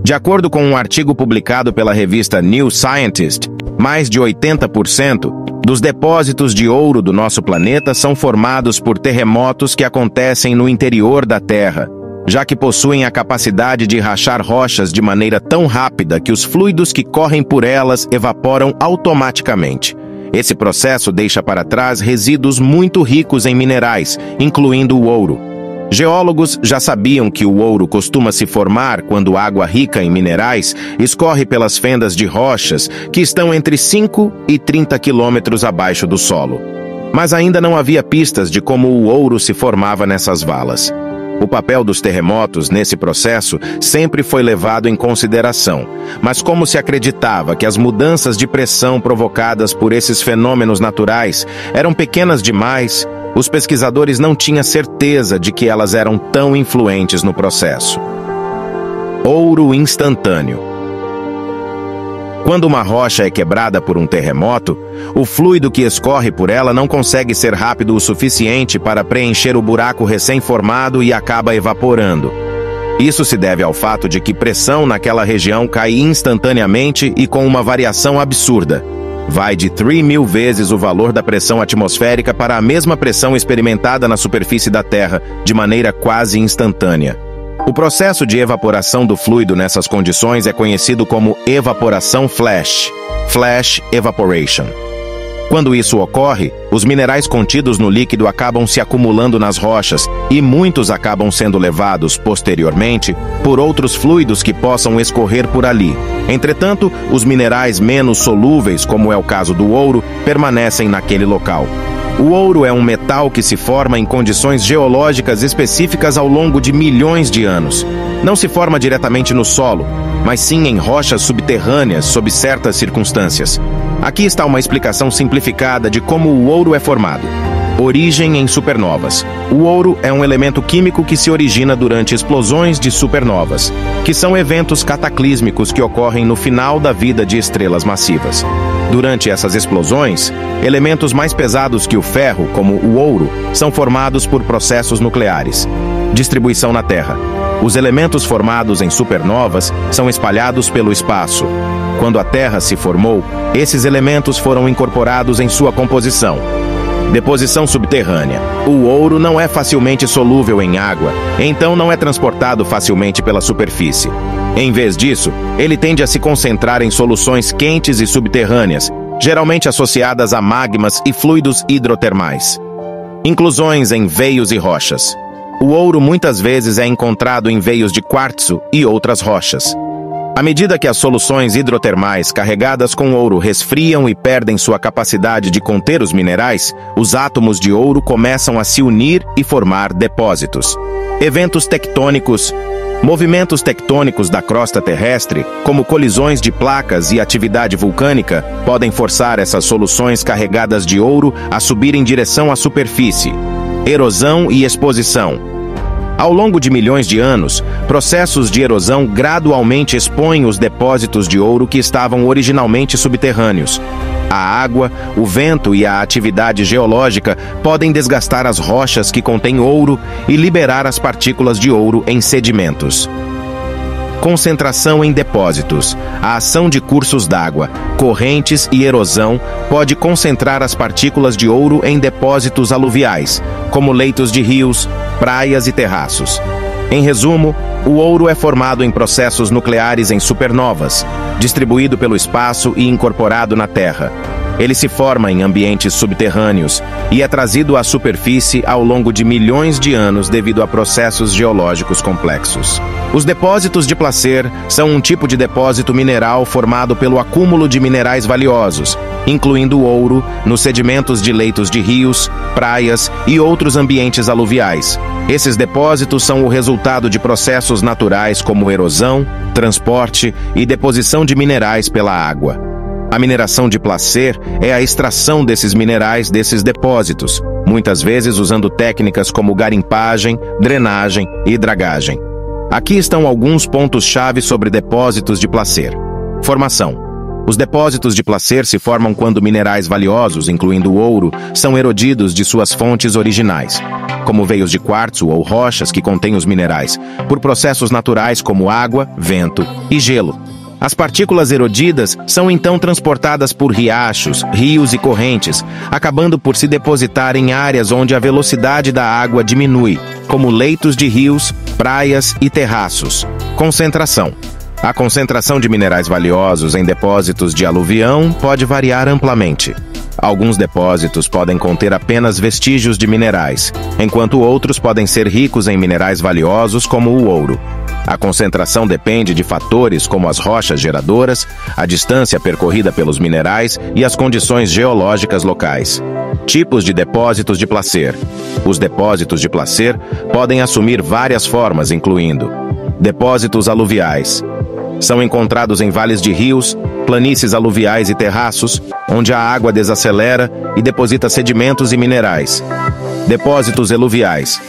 De acordo com um artigo publicado pela revista New Scientist, mais de 80% dos depósitos de ouro do nosso planeta são formados por terremotos que acontecem no interior da Terra, já que possuem a capacidade de rachar rochas de maneira tão rápida que os fluidos que correm por elas evaporam automaticamente. Esse processo deixa para trás resíduos muito ricos em minerais, incluindo o ouro. Geólogos já sabiam que o ouro costuma se formar quando água rica em minerais escorre pelas fendas de rochas que estão entre 5 e 30 quilômetros abaixo do solo. Mas ainda não havia pistas de como o ouro se formava nessas valas. O papel dos terremotos nesse processo sempre foi levado em consideração, mas como se acreditava que as mudanças de pressão provocadas por esses fenômenos naturais eram pequenas demais, os pesquisadores não tinham certeza de que elas eram tão influentes no processo. Ouro instantâneo. Quando uma rocha é quebrada por um terremoto, o fluido que escorre por ela não consegue ser rápido o suficiente para preencher o buraco recém-formado e acaba evaporando. Isso se deve ao fato de que pressão naquela região cai instantaneamente e com uma variação absurda. Vai de 3.000 vezes o valor da pressão atmosférica para a mesma pressão experimentada na superfície da Terra, de maneira quase instantânea. O processo de evaporação do fluido nessas condições é conhecido como evaporação flash, flash evaporation. Quando isso ocorre, os minerais contidos no líquido acabam se acumulando nas rochas e muitos acabam sendo levados, posteriormente, por outros fluidos que possam escorrer por ali. Entretanto, os minerais menos solúveis, como é o caso do ouro, permanecem naquele local. O ouro é um metal que se forma em condições geológicas específicas ao longo de milhões de anos. Não se forma diretamente no solo, mas sim em rochas subterrâneas sob certas circunstâncias. Aqui está uma explicação simplificada de como o ouro é formado. Origem em supernovas. O ouro é um elemento químico que se origina durante explosões de supernovas, que são eventos cataclísmicos que ocorrem no final da vida de estrelas massivas. Durante essas explosões, elementos mais pesados que o ferro, como o ouro, são formados por processos nucleares. Distribuição na Terra. Os elementos formados em supernovas são espalhados pelo espaço. Quando a Terra se formou, esses elementos foram incorporados em sua composição. Deposição subterrânea. O ouro não é facilmente solúvel em água, então não é transportado facilmente pela superfície. Em vez disso, ele tende a se concentrar em soluções quentes e subterrâneas, geralmente associadas a magmas e fluidos hidrotermais. Inclusões em veios e rochas. O ouro muitas vezes é encontrado em veios de quartzo e outras rochas. À medida que as soluções hidrotermais carregadas com ouro resfriam e perdem sua capacidade de conter os minerais, os átomos de ouro começam a se unir e formar depósitos. Eventos tectônicos. Movimentos tectônicos da crosta terrestre, como colisões de placas e atividade vulcânica, podem forçar essas soluções carregadas de ouro a subir em direção à superfície. Erosão e exposição. Ao longo de milhões de anos, processos de erosão gradualmente expõem os depósitos de ouro que estavam originalmente subterrâneos. A água, o vento e a atividade geológica podem desgastar as rochas que contêm ouro e liberar as partículas de ouro em sedimentos. Concentração em depósitos. A ação de cursos d'água, correntes e erosão pode concentrar as partículas de ouro em depósitos aluviais, como leitos de rios, praias e terraços. Em resumo, o ouro é formado em processos nucleares em supernovas, distribuído pelo espaço e incorporado na Terra. Ele se forma em ambientes subterrâneos e é trazido à superfície ao longo de milhões de anos devido a processos geológicos complexos. Os depósitos de placer são um tipo de depósito mineral formado pelo acúmulo de minerais valiosos, incluindo ouro, nos sedimentos de leitos de rios, praias e outros ambientes aluviais. Esses depósitos são o resultado de processos naturais como erosão, transporte e deposição de minerais pela água. A mineração de placer é a extração desses minerais desses depósitos, muitas vezes usando técnicas como garimpagem, drenagem e dragagem. Aqui estão alguns pontos-chave sobre depósitos de placer. Formação. Os depósitos de placer se formam quando minerais valiosos, incluindo o ouro, são erodidos de suas fontes originais, como veios de quartzo ou rochas que contêm os minerais, por processos naturais como água, vento e gelo. As partículas erodidas são então transportadas por riachos, rios e correntes, acabando por se depositar em áreas onde a velocidade da água diminui, como leitos de rios, praias e terraços. Concentração. A concentração de minerais valiosos em depósitos de aluvião pode variar amplamente. Alguns depósitos podem conter apenas vestígios de minerais, enquanto outros podem ser ricos em minerais valiosos como o ouro. A concentração depende de fatores como as rochas geradoras, a distância percorrida pelos minerais e as condições geológicas locais. Tipos de depósitos de placer. Os depósitos de placer podem assumir várias formas, incluindo depósitos aluviais. São encontrados em vales de rios, planícies aluviais e terraços, onde a água desacelera e deposita sedimentos e minerais. Depósitos eluviais.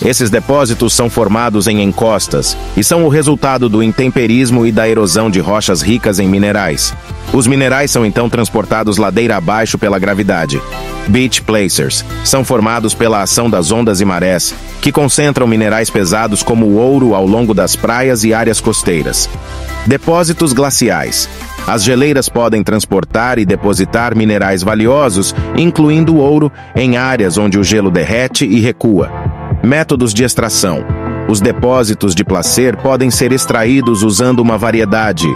Esses depósitos são formados em encostas e são o resultado do intemperismo e da erosão de rochas ricas em minerais. Os minerais são então transportados ladeira abaixo pela gravidade. Beach placers são formados pela ação das ondas e marés, que concentram minerais pesados como o ouro ao longo das praias e áreas costeiras. Depósitos glaciais. As geleiras podem transportar e depositar minerais valiosos, incluindo o ouro, em áreas onde o gelo derrete e recua. Métodos de extração. Os depósitos de placer podem ser extraídos usando uma variedade